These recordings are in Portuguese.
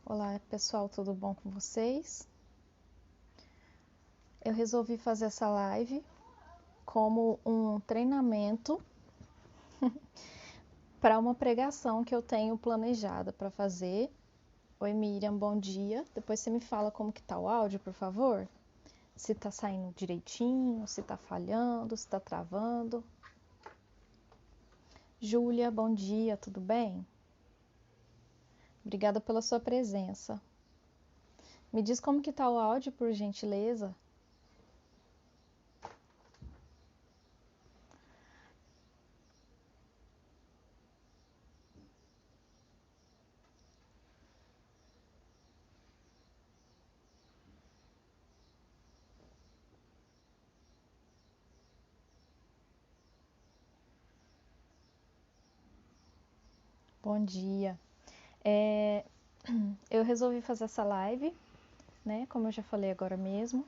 Olá pessoal, tudo bom com vocês? Eu resolvi fazer essa live como um treinamento para uma pregação que eu tenho planejada para fazer. Oi Miriam, bom dia. Depois você me fala como que tá o áudio, por favor. Se tá saindo direitinho, se tá falhando, se tá travando. Júlia, bom dia, tudo bem? Obrigada pela sua presença. Me diz como que tá o áudio, por gentileza. Bom dia. Eu resolvi fazer essa live, né, como eu já falei agora mesmo,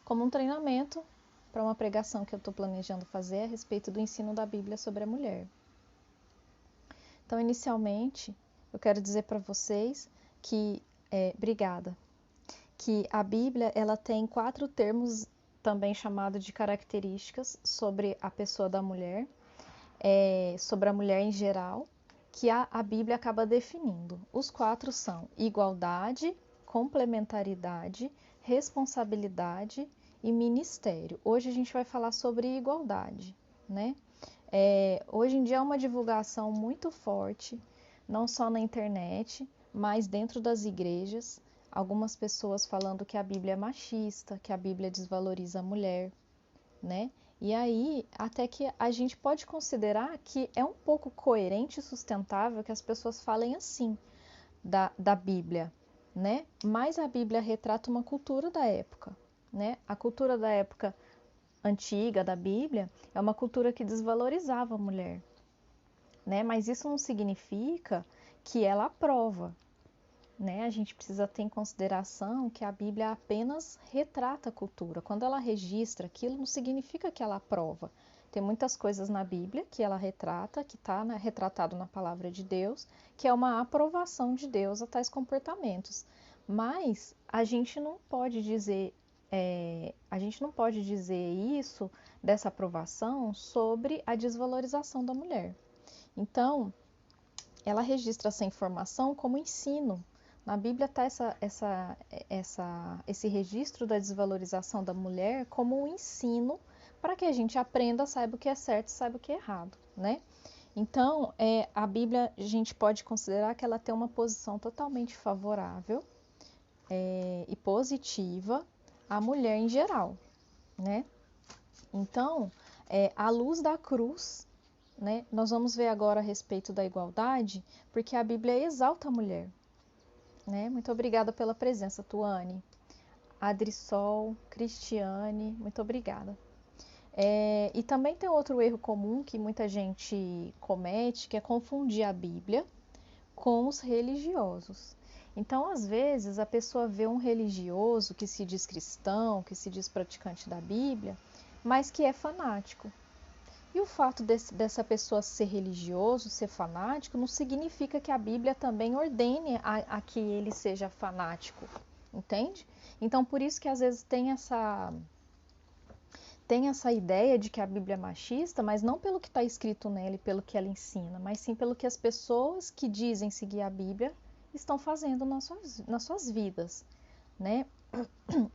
como um treinamento para uma pregação que eu estou planejando fazer a respeito do ensino da Bíblia sobre a mulher. Então, inicialmente, eu quero dizer para vocês que, obrigada, que a Bíblia ela tem 4 termos também chamados de características sobre a pessoa da mulher, sobre a mulher em geral, que a Bíblia acaba definindo. Os 4 são igualdade, complementaridade, responsabilidade e ministério. Hoje a gente vai falar sobre igualdade, né? Hoje em dia é uma divulgação muito forte, não só na internet, mas dentro das igrejas. Algumas pessoas falando que a Bíblia é machista, que a Bíblia desvaloriza a mulher, né? E aí, até que a gente pode considerar que é um pouco coerente e sustentável que as pessoas falem assim da Bíblia, né? Mas a Bíblia retrata uma cultura da época, né? A cultura da época antiga da Bíblia é uma cultura que desvalorizava a mulher, né? Mas isso não significa que ela aprova, né? A gente precisa ter em consideração que a Bíblia apenas retrata a cultura. Quando ela registra aquilo, não significa que ela aprova. Tem muitas coisas na Bíblia que ela retrata, que está retratado na palavra de Deus, que é uma aprovação de Deus a tais comportamentos. Mas a gente não pode dizer isso, dessa aprovação, sobre a desvalorização da mulher. Então, ela registra essa informação como ensino. Na Bíblia está esse registro da desvalorização da mulher como um ensino para que a gente aprenda, saiba o que é certo e saiba o que é errado, né? Então, a Bíblia, a gente pode considerar que ela tem uma posição totalmente favorável e positiva à mulher em geral, né? Então, à luz da cruz, né, nós vamos ver agora a respeito da igualdade, porque a Bíblia exalta a mulher. Né? Muito obrigada pela presença, Tuane. Adrisol, Cristiane, muito obrigada. E também tem outro erro comum que muita gente comete, que é confundir a Bíblia com os religiosos. Então, às vezes, a pessoa vê um religioso que se diz cristão, que se diz praticante da Bíblia, mas que é fanático. E o fato dessa pessoa ser religioso, ser fanático, não significa que a Bíblia também ordene a que ele seja fanático, entende? Então, por isso que às vezes tem essa ideia de que a Bíblia é machista, mas não pelo que está escrito nela e pelo que ela ensina, mas sim pelo que as pessoas que dizem seguir a Bíblia estão fazendo nas suas vidas, né?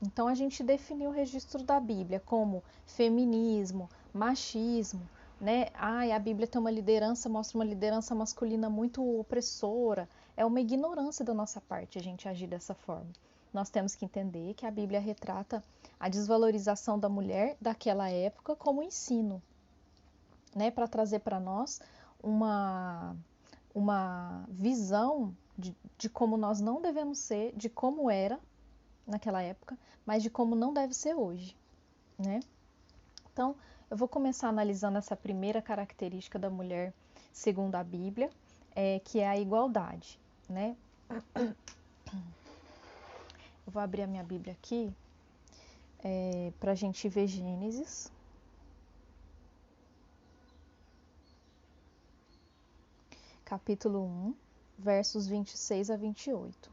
Então a gente definiu o registro da Bíblia como feminismo, machismo, né? A Bíblia tem uma liderança, mostra uma liderança masculina muito opressora. É uma ignorância da nossa parte a gente agir dessa forma. Nós temos que entender que a Bíblia retrata a desvalorização da mulher daquela época como ensino, né? Para trazer para nós uma visão de como nós não devemos ser, de como era naquela época, mas de como não deve ser hoje, né? Então, eu vou começar analisando essa primeira característica da mulher segundo a Bíblia, que é a igualdade, né? Eu vou abrir a minha Bíblia aqui para a gente ver Gênesis, capítulo 1, versos 26 a 28.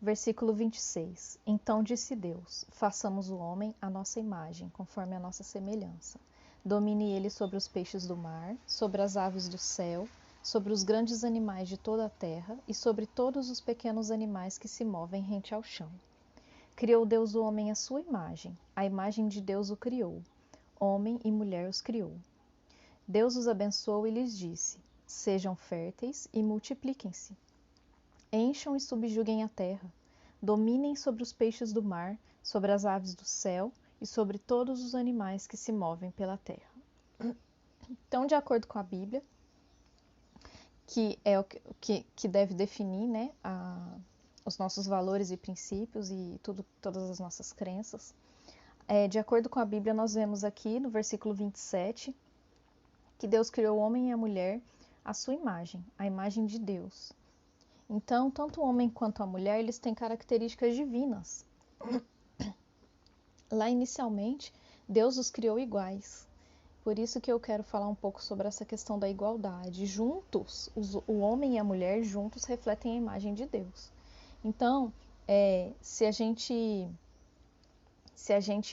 Versículo 26. Então disse Deus: façamos o homem à nossa imagem, conforme a nossa semelhança. Domine ele sobre os peixes do mar, sobre as aves do céu, sobre os grandes animais de toda a terra e sobre todos os pequenos animais que se movem rente ao chão. Criou Deus o homem à sua imagem, a imagem de Deus o criou. Homem e mulher os criou. Deus os abençoou e lhes disse: sejam férteis e multipliquem-se. Encham e subjuguem a terra. Dominem sobre os peixes do mar, sobre as aves do céu e sobre todos os animais que se movem pela terra. Então, de acordo com a Bíblia, que é o que deve definir, né, os nossos valores e princípios e todas as nossas crenças, de acordo com a Bíblia, nós vemos aqui no versículo 27 que Deus criou o homem e a mulher à sua imagem, a imagem de Deus. Então, tanto o homem quanto a mulher, eles têm características divinas. Lá inicialmente, Deus os criou iguais. Por isso que eu quero falar um pouco sobre essa questão da igualdade. Juntos, o homem e a mulher juntos refletem a imagem de Deus. Então, se a gente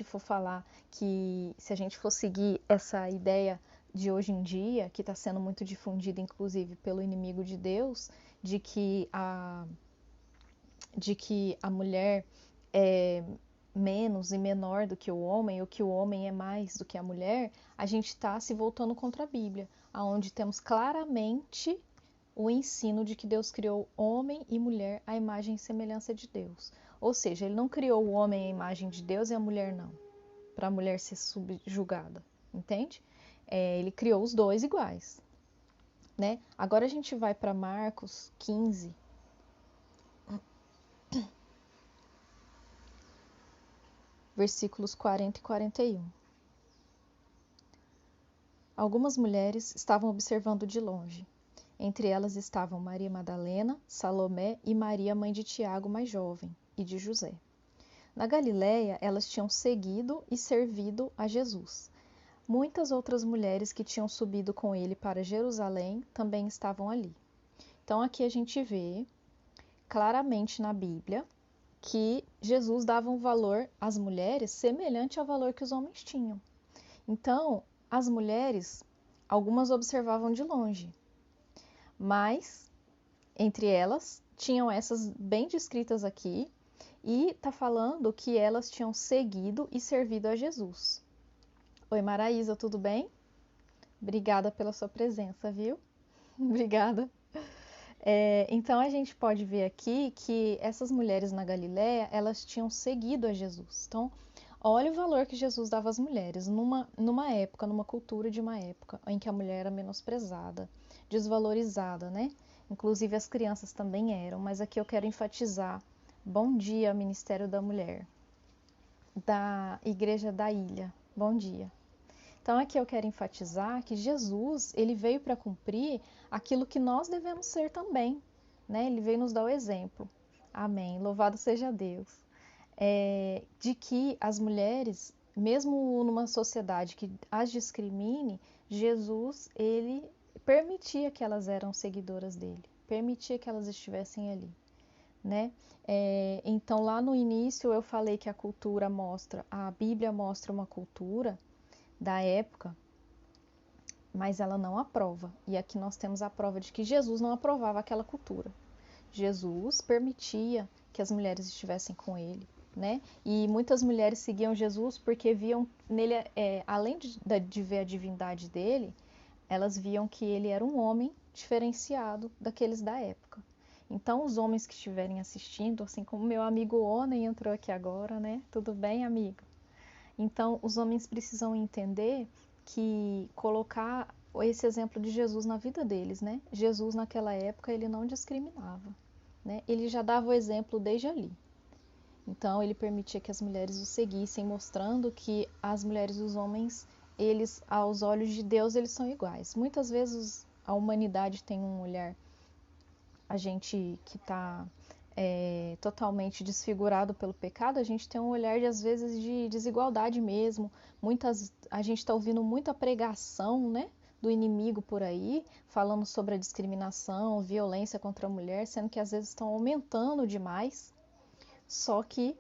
for falar que, se a gente for seguir essa ideia de hoje em dia, que está sendo muito difundida, inclusive, pelo inimigo de Deus, de que a mulher é menos e menor do que o homem, ou que o homem é mais do que a mulher, a gente está se voltando contra a Bíblia, onde temos claramente o ensino de que Deus criou homem e mulher à imagem e semelhança de Deus. Ou seja, ele não criou o homem à imagem de Deus e a mulher não, para a mulher ser subjugada, entende? Ele criou os dois iguais, né? Agora a gente vai para Marcos 15, versículos 40 e 41. Algumas mulheres estavam observando de longe. Entre elas estavam Maria Madalena, Salomé e Maria, mãe de Tiago, mais jovem, e de José. Na Galiléia, elas tinham seguido e servido a Jesus. Muitas outras mulheres que tinham subido com ele para Jerusalém também estavam ali. Então, aqui a gente vê claramente na Bíblia que Jesus dava um valor às mulheres semelhante ao valor que os homens tinham. Então, as mulheres, algumas observavam de longe, mas entre elas tinham essas bem descritas aqui, e está falando que elas tinham seguido e servido a Jesus. Oi, Maraísa, tudo bem? Obrigada pela sua presença, viu? Obrigada. Então, a gente pode ver aqui que essas mulheres na Galiléia, elas tinham seguido a Jesus. Então, olha o valor que Jesus dava às mulheres numa época, numa cultura de uma época em que a mulher era menosprezada, desvalorizada, né? Inclusive as crianças também eram, mas aqui eu quero enfatizar. Bom dia, Ministério da Mulher, da Igreja da Ilha. Bom dia. Então aqui eu quero enfatizar que Jesus, ele veio para cumprir aquilo que nós devemos ser também, né? Ele veio nos dar o exemplo. Amém. Louvado seja Deus. De que as mulheres, mesmo numa sociedade que as discrimine, Jesus, ele permitia que elas eram seguidoras dele, permitia que elas estivessem ali, né? Então lá no início eu falei que a Bíblia mostra uma cultura da época, mas ela não aprova. E aqui nós temos a prova de que Jesus não aprovava aquela cultura. Jesus permitia que as mulheres estivessem com ele, né? E muitas mulheres seguiam Jesus porque viam nele, além de ver a divindade dele, elas viam que ele era um homem diferenciado daqueles da época. Então, os homens que estiverem assistindo, assim como meu amigo Onen entrou aqui agora, né? Tudo bem, amigo? Então, os homens precisam entender que colocar esse exemplo de Jesus na vida deles, né? Jesus, naquela época, ele não discriminava, né? Ele já dava o exemplo desde ali. Então, ele permitia que as mulheres o seguissem, mostrando que as mulheres e os homens, eles, aos olhos de Deus, eles são iguais. Muitas vezes, a humanidade tem um olhar, a gente que está totalmente desfigurado pelo pecado, a gente tem um olhar, às vezes, de desigualdade mesmo. A gente está ouvindo muita pregação, né, do inimigo por aí, falando sobre a discriminação, violência contra a mulher, sendo que às vezes estão aumentando demais, Só que,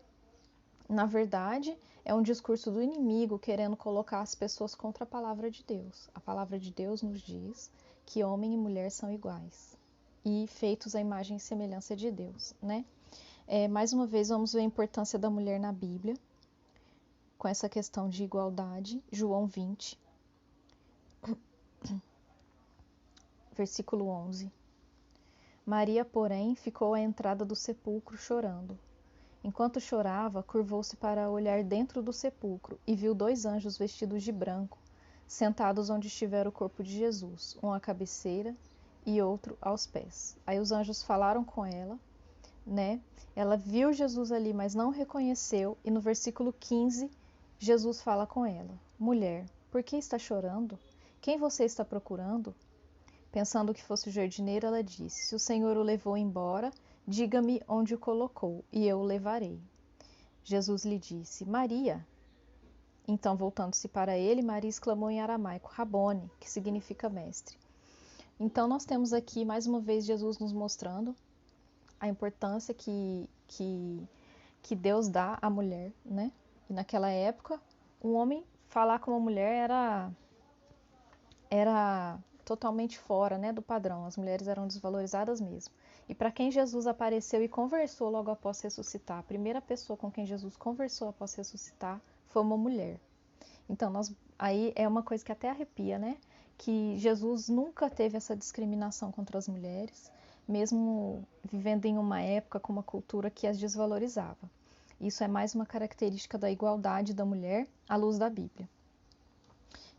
na verdade, é um discurso do inimigo querendo colocar as pessoas contra a palavra de Deus. A palavra de Deus nos diz que homem e mulher são iguais e feitos à imagem e semelhança de Deus, né? Mais uma vez, vamos ver a importância da mulher na Bíblia, com essa questão de igualdade. João 20, versículo 11. Maria, porém, ficou à entrada do sepulcro chorando. Enquanto chorava, curvou-se para olhar dentro do sepulcro e viu 2 anjos vestidos de branco, sentados onde estivera o corpo de Jesus, um à cabeceira e outro aos pés. Aí os anjos falaram com ela, né? Ela viu Jesus ali, mas não reconheceu, e no versículo 15, Jesus fala com ela: Mulher, por que está chorando? Quem você está procurando? Pensando que fosse o jardineiro, ela disse: Se o Senhor o levou embora, diga-me onde o colocou, e eu o levarei. Jesus lhe disse: Maria. Então, voltando-se para ele, Maria exclamou em aramaico: Rabone, que significa mestre. Então, nós temos aqui, mais uma vez, Jesus nos mostrando a importância que Deus dá à mulher, né? E naquela época, um homem falar com uma mulher era totalmente fora, né, do padrão. As mulheres eram desvalorizadas mesmo. E para quem Jesus apareceu e conversou logo após ressuscitar, a primeira pessoa com quem Jesus conversou após ressuscitar foi uma mulher. Então, aí é uma coisa que até arrepia, né? Que Jesus nunca teve essa discriminação contra as mulheres, mesmo vivendo em uma época com uma cultura que as desvalorizava. Isso é mais uma característica da igualdade da mulher à luz da Bíblia.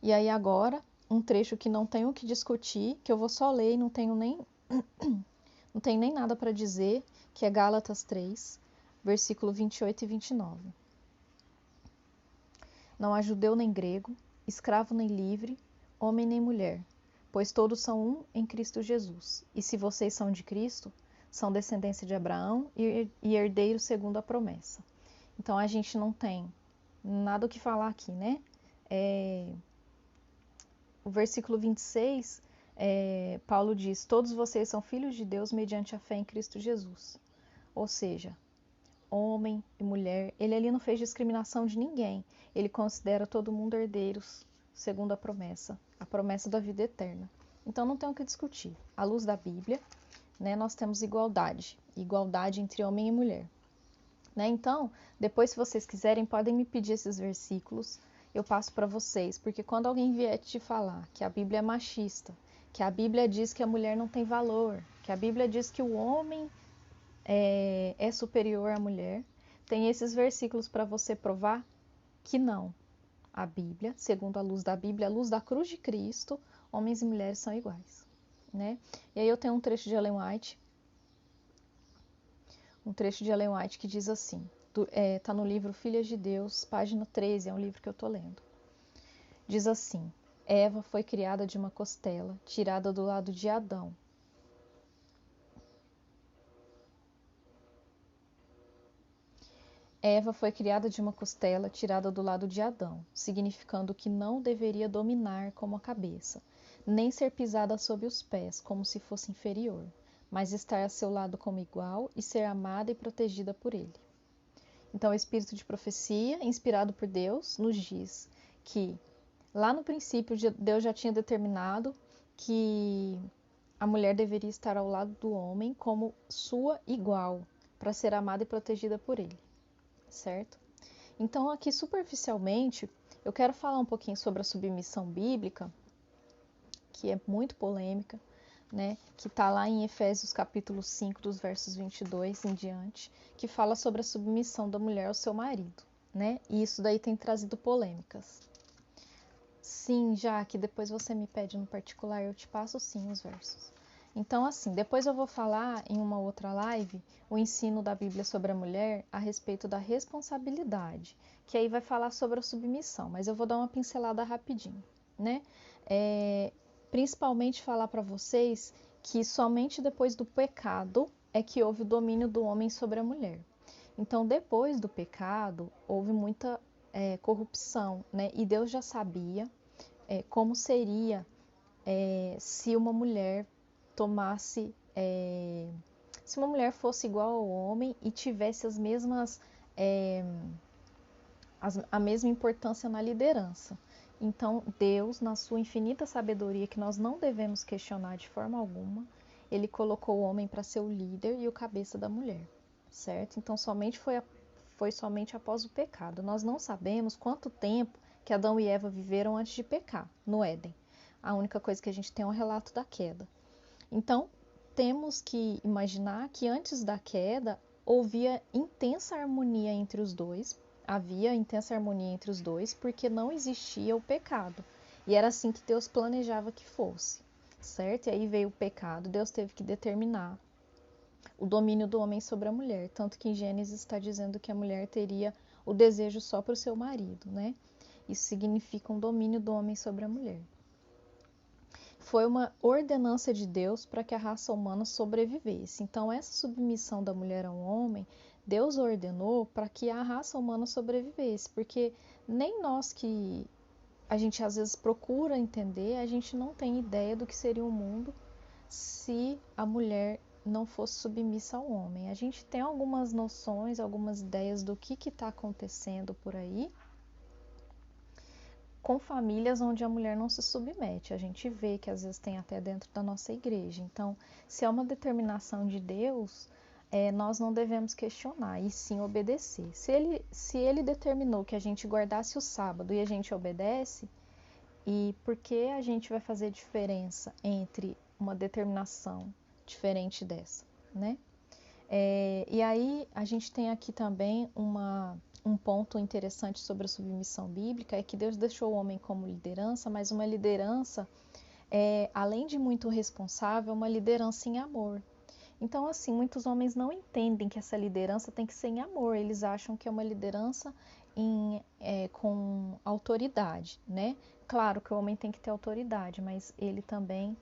E aí agora, um trecho que não tenho o que discutir, que eu vou só ler e não tenho nem nada para dizer, que é Gálatas 3, versículo 28 e 29. Não há judeu nem grego, escravo nem livre, homem nem mulher, pois todos são um em Cristo Jesus. E se vocês são de Cristo, são descendência de Abraão e herdeiros segundo a promessa. Então a gente não tem nada o que falar aqui, né? O versículo 26, Paulo diz: Todos vocês são filhos de Deus mediante a fé em Cristo Jesus. Ou seja, homem e mulher, ele ali não fez discriminação de ninguém. Ele considera todo mundo herdeiros segundo a promessa da vida eterna. Então não tem o que discutir. À luz da Bíblia, né, nós temos igualdade entre homem e mulher. Né? Então, depois, se vocês quiserem, podem me pedir esses versículos, eu passo para vocês, porque quando alguém vier te falar que a Bíblia é machista, que a Bíblia diz que a mulher não tem valor, que a Bíblia diz que o homem é superior à mulher, tem esses versículos para você provar que não. A Bíblia, segundo a luz da Bíblia, a luz da cruz de Cristo, homens e mulheres são iguais. Né? E aí eu tenho um trecho de Ellen White, que diz assim, está no livro Filhas de Deus, página 13, é um livro que eu estou lendo. Diz assim: Eva foi criada de uma costela, tirada do lado de Adão. Eva foi criada de uma costela tirada do lado de Adão, significando que não deveria dominar como a cabeça, nem ser pisada sob os pés, como se fosse inferior, mas estar a seu lado como igual e ser amada e protegida por ele. Então, o espírito de profecia, inspirado por Deus, nos diz que lá no princípio Deus já tinha determinado que a mulher deveria estar ao lado do homem como sua igual, para ser amada e protegida por ele. Certo? Então, aqui superficialmente, eu quero falar um pouquinho sobre a submissão bíblica, que é muito polêmica, né? Que está lá em Efésios capítulo 5, dos versos 22 em diante, que fala sobre a submissão da mulher ao seu marido, né? E isso daí tem trazido polêmicas. Sim, já que depois você me pede no particular, eu te passo sim os versos. Então, assim, depois eu vou falar em uma outra live o ensino da Bíblia sobre a mulher a respeito da responsabilidade, que aí vai falar sobre a submissão, mas eu vou dar uma pincelada rapidinho, né? Principalmente falar para vocês que somente depois do pecado é que houve o domínio do homem sobre a mulher. Então, depois do pecado, houve muita corrupção, né? E Deus já sabia como seria se uma mulher se uma mulher fosse igual ao homem e tivesse as mesmas a mesma importância na liderança. Então, Deus, na sua infinita sabedoria, que nós não devemos questionar de forma alguma, ele colocou o homem para ser o líder e o cabeça da mulher, certo? Então, foi somente após o pecado. Nós não sabemos quanto tempo que Adão e Eva viveram antes de pecar, no Éden. A única coisa que a gente tem é um relato da queda. Então, temos que imaginar que antes da queda, havia intensa harmonia entre os dois, porque não existia o pecado. E era assim que Deus planejava que fosse, certo? E aí veio o pecado, Deus teve que determinar o domínio do homem sobre a mulher. Tanto que em Gênesis está dizendo que a mulher teria o desejo só para o seu marido, né? Isso significa um domínio do homem sobre a mulher. Foi uma ordenança de Deus para que a raça humana sobrevivesse. Então, essa submissão da mulher ao homem, Deus ordenou para que a raça humana sobrevivesse, porque nem nós que a gente às vezes procura entender, a gente não tem ideia do que seria o mundo se a mulher não fosse submissa ao homem. A gente tem algumas noções, algumas ideias do que está acontecendo por aí, com famílias onde a mulher não se submete. A gente vê que às vezes tem até dentro da nossa igreja. Então, se é uma determinação de Deus, nós não devemos questionar, e sim obedecer. Se ele determinou que a gente guardasse o sábado e a gente obedece, e por que a gente vai fazer diferença entre uma determinação diferente dessa, né? E aí a gente tem aqui também um ponto interessante sobre a submissão bíblica, é que Deus deixou o homem como liderança, mas uma liderança, além de muito responsável, uma liderança em amor. Então, assim, muitos homens não entendem que essa liderança tem que ser em amor, eles acham que é uma liderança com autoridade, né? Claro que o homem tem que ter autoridade, mas ele também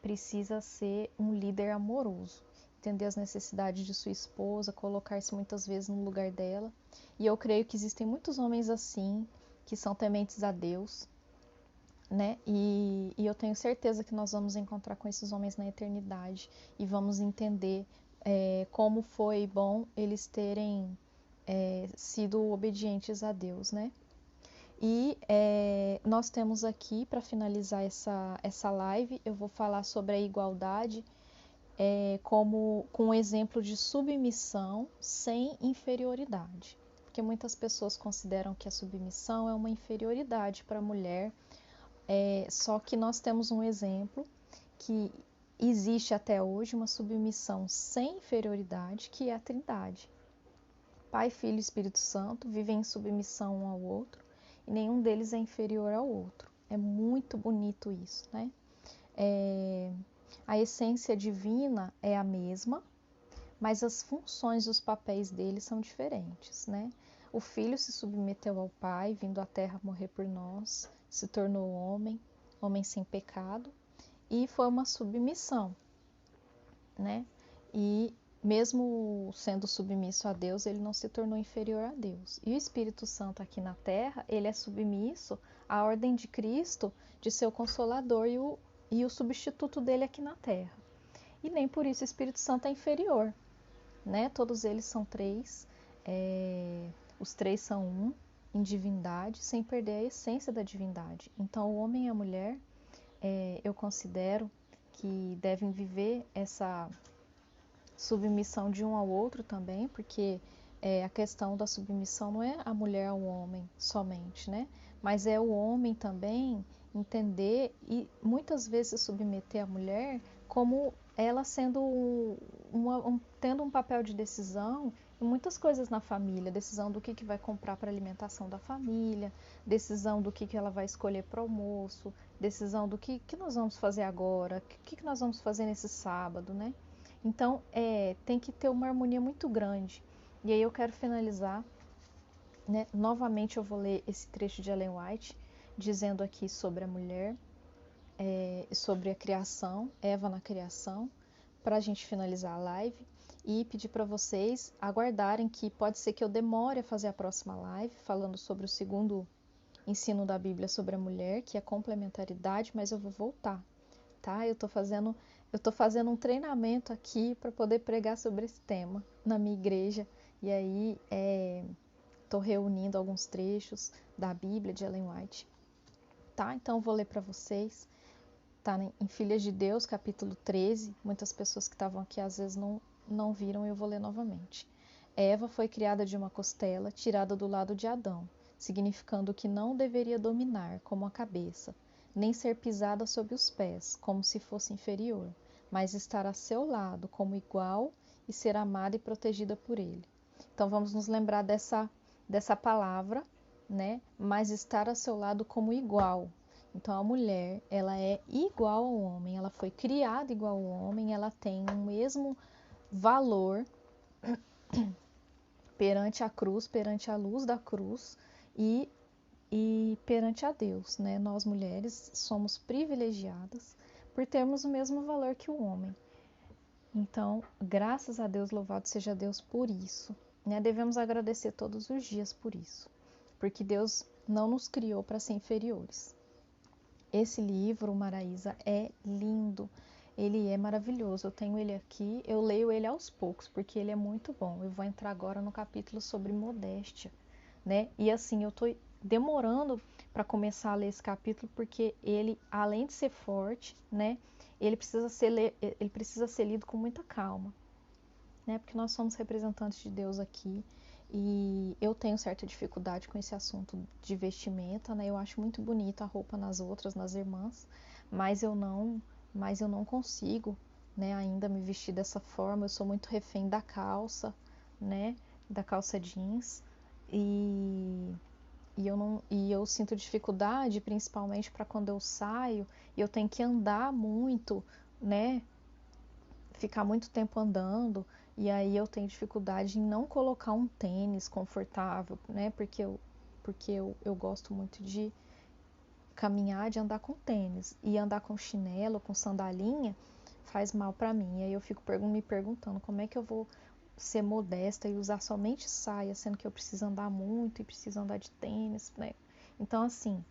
precisa ser um líder amoroso, entender as necessidades de sua esposa, colocar-se muitas vezes no lugar dela. E eu creio que existem muitos homens assim, que são tementes a Deus, né? E eu tenho certeza que nós vamos encontrar com esses homens na eternidade e vamos entender como foi bom eles terem sido obedientes a Deus, né? E nós temos aqui, para finalizar essa live, eu vou falar sobre a igualdade com um exemplo de submissão sem inferioridade. Porque muitas pessoas consideram que a submissão é uma inferioridade para a mulher, só que nós temos um exemplo que existe até hoje uma submissão sem inferioridade, que é a Trindade. Pai, Filho e Espírito Santo vivem em submissão um ao outro e nenhum deles é inferior ao outro. É muito bonito isso, né? A essência divina é a mesma, mas as funções e os papéis deles são diferentes, né? O Filho se submeteu ao Pai, vindo à Terra morrer por nós, se tornou homem, homem sem pecado, e foi uma submissão, né? E mesmo sendo submisso a Deus, ele não se tornou inferior a Deus. E o Espírito Santo aqui na Terra, ele é submisso à ordem de Cristo de ser o Consolador e o substituto dele aqui na Terra. E nem por isso o Espírito Santo é inferior, né? Todos eles são três, os três são um em divindade, sem perder a essência da divindade. Então, o homem e a mulher, eu considero que devem viver essa submissão de um ao outro também, porque a questão da submissão não é a mulher ao homem somente, né? Mas é o homem também entender e muitas vezes submeter a mulher como ela sendo tendo um papel de decisão em muitas coisas na família, decisão do que vai comprar para alimentação da família, decisão do que ela vai escolher para o almoço, decisão do que nós vamos fazer agora, o que nós vamos fazer nesse sábado, né? Então, tem que ter uma harmonia muito grande. E aí eu quero finalizar, né? Novamente eu vou ler esse trecho de Ellen White, dizendo aqui sobre a mulher, sobre a criação, Eva na criação, para a gente finalizar a live. E pedir para vocês aguardarem que pode ser que eu demore a fazer a próxima live, falando sobre o segundo ensino da Bíblia sobre a mulher, que é complementaridade, mas eu vou voltar, tá? Eu estou fazendo eu estou fazendo um treinamento aqui para poder pregar sobre esse tema na minha igreja. E aí estou reunindo alguns trechos da Bíblia de Ellen White. Tá? Então eu vou ler para vocês. Tá em Filhas de Deus, capítulo 13. Muitas pessoas que estavam aqui às vezes não viram, eu vou ler novamente. Eva foi criada de uma costela tirada do lado de Adão, significando que não deveria dominar como a cabeça, nem ser pisada sob os pés, como se fosse inferior, mas estar a seu lado como igual e ser amada e protegida por ele. Então vamos nos lembrar dessa palavra, né? Mas estar a seu lado como igual. Então a mulher, ela é igual ao homem, ela foi criada igual ao homem, ela tem o mesmo valor perante a cruz, perante a luz da cruz e perante a Deus, né? Nós mulheres somos privilegiadas por termos o mesmo valor que o homem. Então, graças a Deus, louvado seja Deus por isso, né? Devemos agradecer todos os dias por isso, porque Deus não nos criou para ser inferiores. Esse livro, Maraísa, é lindo, ele é maravilhoso. Eu tenho ele aqui, eu leio ele aos poucos, porque ele é muito bom. Eu vou entrar agora no capítulo sobre modéstia, né? E assim, eu tô demorando para começar a ler esse capítulo, porque ele, além de ser forte, né? Ele precisa ser lido com muita calma, né? Porque nós somos representantes de Deus aqui. E eu tenho certa dificuldade com esse assunto de vestimenta, né? Eu acho muito bonita a roupa nas outras, nas irmãs, mas eu não consigo, né, ainda me vestir dessa forma. Eu sou muito refém da calça, né? Da calça jeans. E eu sinto dificuldade, principalmente para quando eu saio e eu tenho que andar muito, né? Ficar muito tempo andando, e aí eu tenho dificuldade em não colocar um tênis confortável, né? Porque eu gosto muito de caminhar, de andar com tênis, e andar com chinelo, com sandalinha, faz mal para mim. E aí eu fico me perguntando como é que eu vou ser modesta e usar somente saia, sendo que eu preciso andar muito e preciso andar de tênis, né? Então, assim,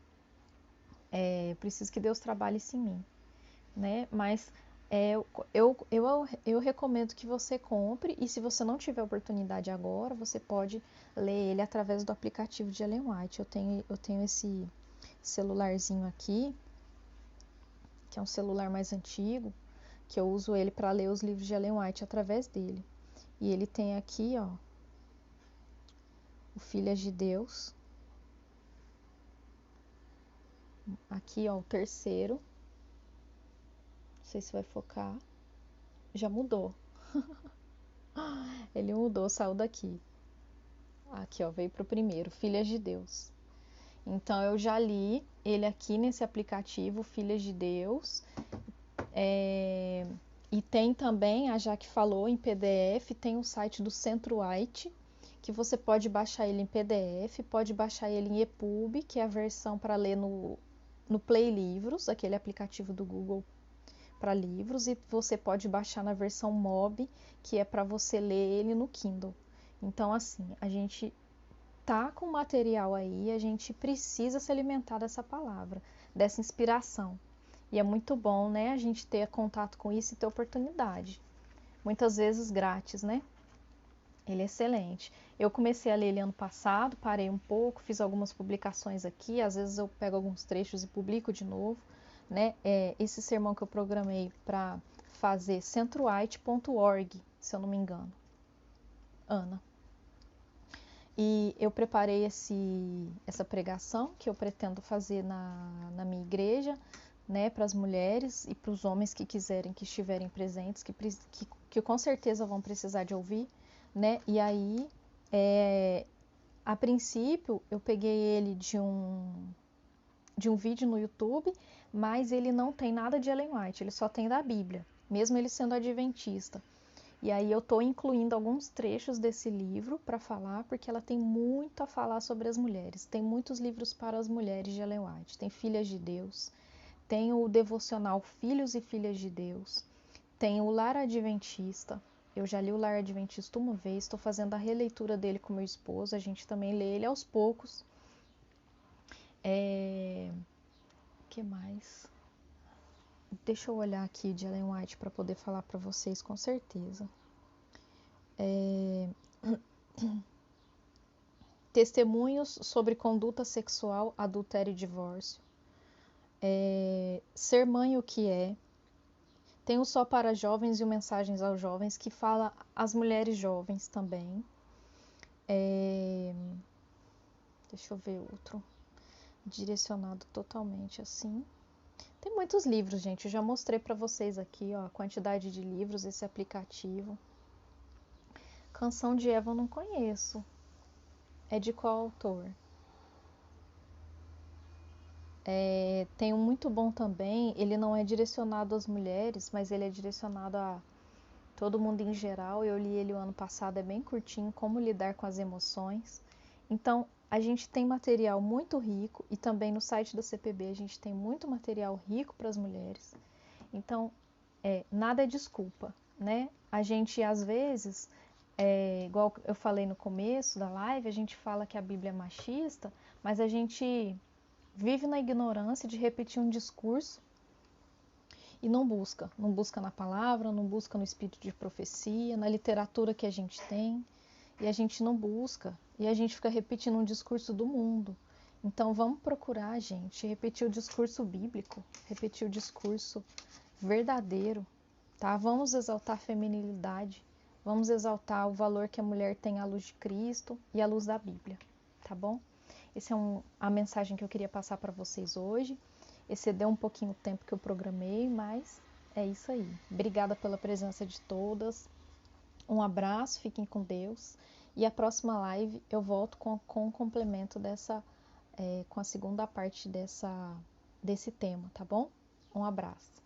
eu preciso que Deus trabalhe isso em mim, né? Mas eu recomendo que você compre, e se você não tiver oportunidade agora, você pode ler ele através do aplicativo de Ellen White. Eu tenho esse celularzinho aqui, que é um celular mais antigo, que eu uso ele para ler os livros de Ellen White através dele. E ele tem aqui, ó, o Filhas de Deus. Aqui, ó, o terceiro. Não sei se vai focar. Já mudou. Ele mudou, saiu daqui. Aqui, ó, veio pro primeiro, Filhas de Deus. Então, eu já li ele aqui nesse aplicativo, Filhas de Deus. E tem também, a Jaque falou, em PDF, tem o site do Centro White, que você pode baixar ele em PDF, pode baixar ele em EPUB, que é a versão para ler no Play Livros, aquele aplicativo do Google para livros, e você pode baixar na versão MOB, que é para você ler ele no Kindle. Então, assim, a gente tá com material aí, a gente precisa se alimentar dessa palavra, dessa inspiração. E é muito bom, né, a gente ter contato com isso e ter oportunidade. Muitas vezes grátis, né? Ele é excelente. Eu comecei a ler ele ano passado, parei um pouco, fiz algumas publicações aqui, às vezes eu pego alguns trechos e publico de novo, né? Esse sermão que eu programei para fazer, centroite.org, se eu não me engano. Ana. E eu preparei essa pregação que eu pretendo fazer na minha igreja, né, para as mulheres e para os homens que quiserem, que estiverem presentes, que com certeza vão precisar de ouvir, né? E aí, a princípio, eu peguei ele de um vídeo no YouTube, mas ele não tem nada de Ellen White, ele só tem da Bíblia, mesmo ele sendo adventista. E aí eu estou incluindo alguns trechos desse livro para falar, porque ela tem muito a falar sobre as mulheres. Tem muitos livros para as mulheres de Ellen White. Tem Filhas de Deus, tem o devocional Filhos e Filhas de Deus, tem o Lar Adventista. Eu já li o Lar Adventista uma vez, estou fazendo a releitura dele com meu esposo, a gente também lê ele aos poucos. Que mais? deixa eu olhar aqui de Ellen White para poder falar para vocês com certeza. Testemunhos sobre conduta sexual, adultério e divórcio. Ser mãe o que é. Tem o Só para Jovens e o Mensagens aos Jovens, que fala às mulheres jovens também. Deixa eu ver outro. Direcionado totalmente assim. Tem muitos livros, gente. Eu já mostrei para vocês aqui, ó, a quantidade de livros, esse aplicativo. Canção de Eva eu não conheço. É de qual autor? Tem um muito bom também. Ele não é direcionado às mulheres, mas ele é direcionado a todo mundo em geral. Eu li ele o ano passado, é bem curtinho, Como Lidar com as Emoções. Então, a gente tem material muito rico e também no site da CPB a gente tem muito material rico para as mulheres. Então, nada é desculpa, né? A gente, às vezes, igual eu falei no começo da live, a gente fala que a Bíblia é machista, mas a gente vive na ignorância de repetir um discurso e não busca na palavra, não busca no espírito de profecia, na literatura que a gente tem, e a gente não busca, e a gente fica repetindo um discurso do mundo. Então vamos procurar, gente, repetir o discurso bíblico, repetir o discurso verdadeiro, tá? Vamos exaltar a feminilidade, vamos exaltar o valor que a mulher tem à luz de Cristo e à luz da Bíblia, tá bom? Essa é a mensagem que eu queria passar para vocês hoje. Excedeu um pouquinho o tempo que eu programei, mas é isso aí. Obrigada pela presença de todas. Um abraço, fiquem com Deus. E a próxima live eu volto com o complemento com a segunda parte desse tema, tá bom? Um abraço.